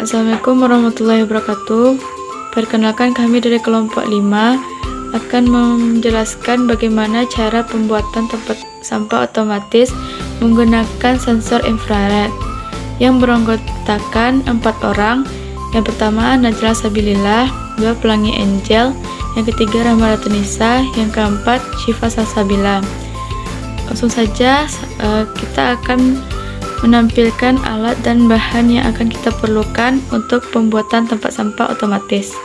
Assalamualaikum warahmatullahi wabarakatuh. Perkenalkan, kami dari kelompok 5 akan menjelaskan bagaimana cara pembuatan tempat sampah otomatis menggunakan sensor infrared yang beranggotakan 4 orang. Yang pertama Najla Sabilillah, 2 Pelangi Angel, yang ketiga Rahma Ratunisa, yang keempat Syifa Salsabila. Langsung saja kita akan menampilkan alat dan bahan yang akan kita perlukan untuk pembuatan tempat sampah otomatis.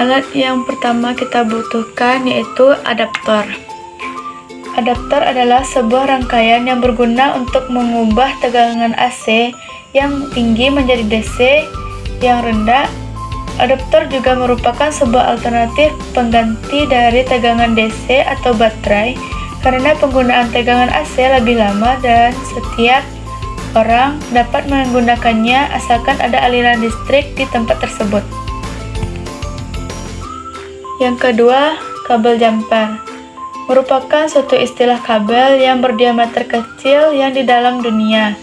Alat yang pertama kita butuhkan yaitu adaptor. Adaptor adalah sebuah rangkaian yang berguna untuk mengubah tegangan AC yang tinggi menjadi DC yang rendah. Adaptor juga merupakan sebuah alternatif pengganti dari tegangan DC atau baterai karena penggunaan tegangan AC lebih lama dan setiap orang dapat menggunakannya asalkan ada aliran listrik di tempat tersebut. Yang kedua, kabel jumper merupakan suatu istilah kabel yang berdiameter kecil yang di dalam dunia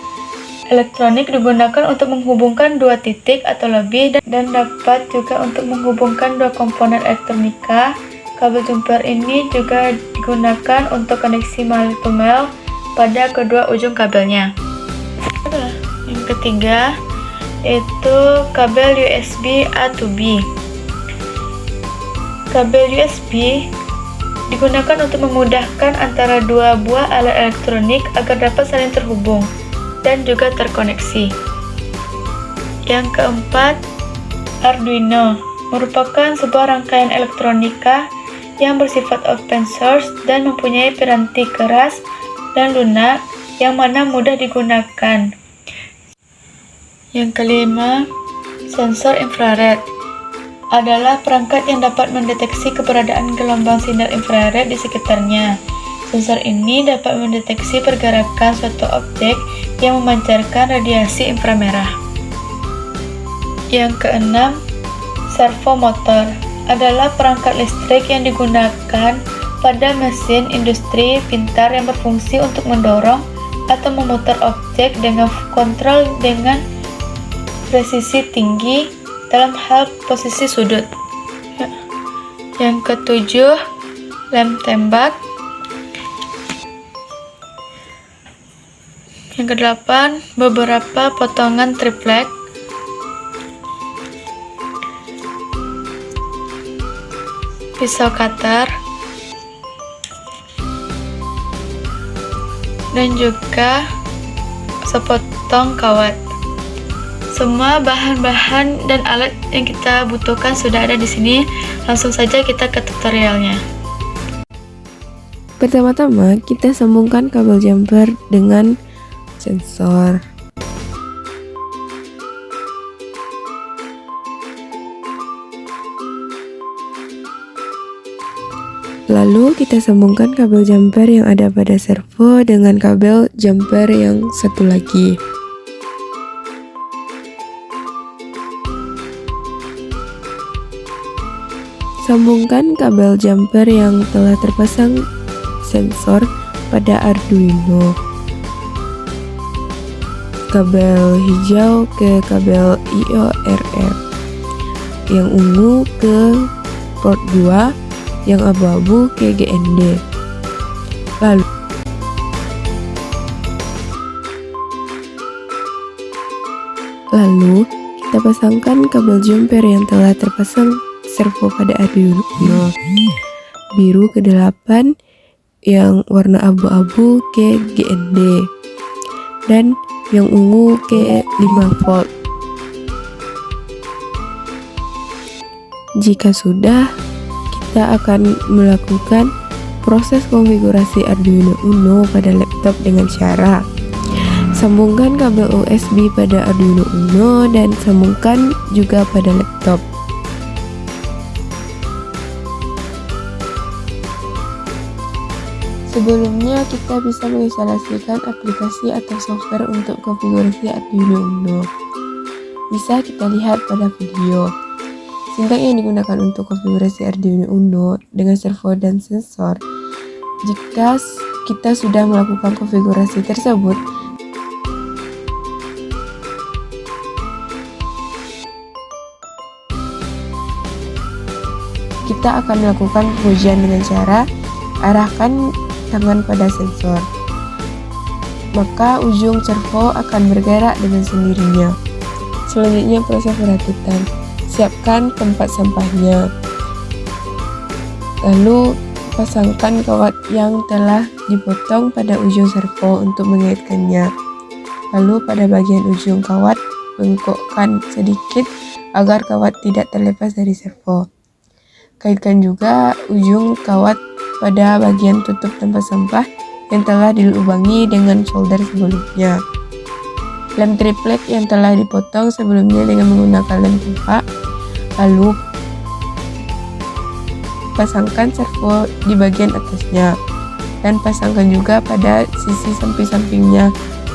elektronik digunakan untuk menghubungkan dua titik atau lebih dan dapat juga untuk menghubungkan dua komponen elektronika. Kabel jumper ini juga digunakan untuk koneksi male to male pada kedua ujung kabelnya. Yang ketiga yaitu kabel USB A to B. Kabel USB digunakan untuk memudahkan antara dua buah alat elektronik agar dapat saling terhubung dan juga terkoneksi. Yang keempat, Arduino merupakan sebuah rangkaian elektronika yang bersifat open source dan mempunyai piranti keras dan lunak yang mana mudah digunakan. Yang kelima, sensor infrared adalah perangkat yang dapat mendeteksi keberadaan gelombang sinar infrared di sekitarnya. Sensor ini dapat mendeteksi pergerakan suatu objek yang memancarkan radiasi inframerah. Yang keenam, servo motor adalah perangkat listrik yang digunakan pada mesin industri pintar yang berfungsi untuk mendorong atau memutar objek dengan kontrol dengan presisi tinggi dalam hal posisi sudut. Yang ketujuh, lem tembak. Yang kedelapan, beberapa potongan triplek. Pisau cutter dan juga sepotong kawat. Semua bahan-bahan dan alat yang kita butuhkan sudah ada di sini. Langsung saja kita ke tutorialnya. Pertama-tama kita sambungkan kabel jumper dengan sensor. Lalu kita sambungkan kabel jumper yang ada pada servo dengan kabel jumper yang satu lagi. Sambungkan kabel jumper yang telah terpasang sensor pada Arduino. Kabel hijau ke kabel IORF, yang ungu ke port 2, yang abu-abu ke GND. Lalu kita pasangkan kabel jumper yang telah terpasang servo pada Arduino. Biru ke 8, yang warna abu-abu ke GND, dan yang ungu ke 5 volt. Jika sudah, kita akan melakukan proses konfigurasi Arduino Uno pada laptop dengan cara sambungkan kabel USB pada Arduino Uno dan sambungkan juga pada laptop. Sebelumnya kita bisa menginstalasikan aplikasi atau software untuk konfigurasi Arduino Uno. Bisa kita lihat pada video singkat yang digunakan untuk konfigurasi Arduino Uno dengan servo dan sensor. Jika kita sudah melakukan konfigurasi tersebut, kita akan melakukan pengujian dengan cara arahkan tangan pada sensor. Maka ujung servo akan bergerak dengan sendirinya. Selanjutnya proses perakitan. Siapkan tempat sampahnya. Lalu pasangkan kawat yang telah dipotong pada ujung servo untuk mengaitkannya. Lalu pada bagian ujung kawat, bengkokkan sedikit agar kawat tidak terlepas dari servo. Kaitkan juga ujung kawat pada bagian tutup tempat sampah yang telah dilubangi dengan solder sebelumnya. Lem triplek yang telah dipotong sebelumnya dengan menggunakan lem tempat. Lalu pasangkan servo di bagian atasnya dan pasangkan juga pada sisi samping-sampingnya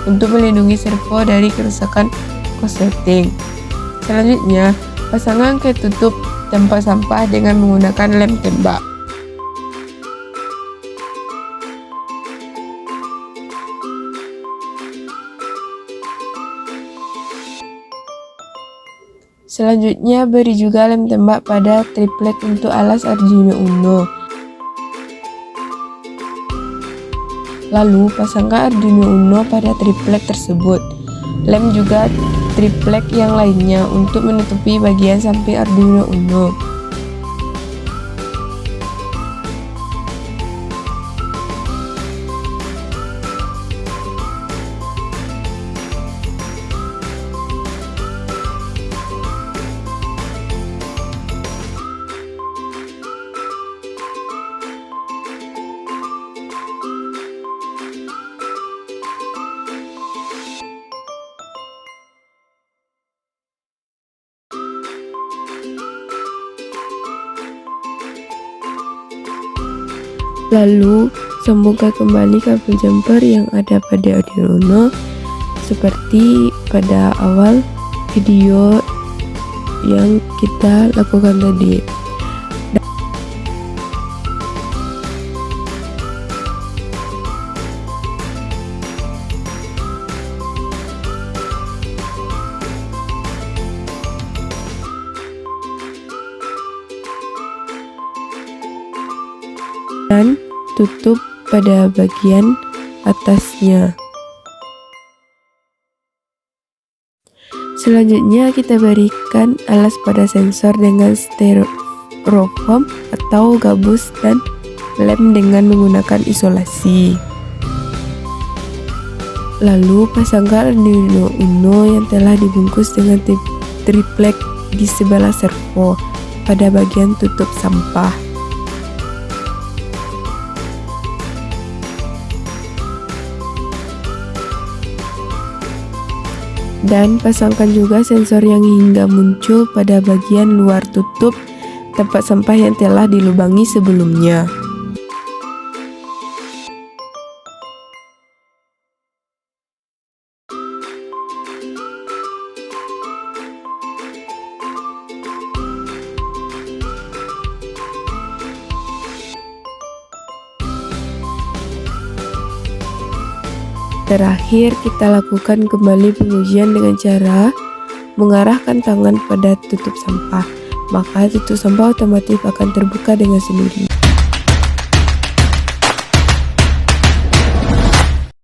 untuk melindungi servo dari kerusakan korsleting. Selanjutnya, pasangkan ke tutup tempat sampah dengan menggunakan lem tembak. Selanjutnya, beri juga lem tembak pada triplek untuk alas Arduino Uno. Lalu, pasangkan Arduino Uno pada triplek tersebut. Lem juga triplek yang lainnya untuk menutupi bagian samping Arduino Uno. Lalu, sambungkan kembali kabel jumper yang ada pada Arduino Uno seperti pada awal video yang kita lakukan tadi. Dan tutup pada bagian atasnya. Selanjutnya kita berikan alas pada sensor dengan styrofoam atau gabus dan lem dengan menggunakan isolasi. Lalu pasangkan Arduino Uno yang telah dibungkus dengan triplek di sebelah servo pada bagian tutup sampah. Dan pasangkan juga sensor yang hingga muncul pada bagian luar tutup tempat sampah yang telah dilubangi sebelumnya. Terakhir, kita lakukan kembali pengujian dengan cara mengarahkan tangan pada tutup sampah, maka tutup sampah otomatis akan terbuka dengan sendirinya.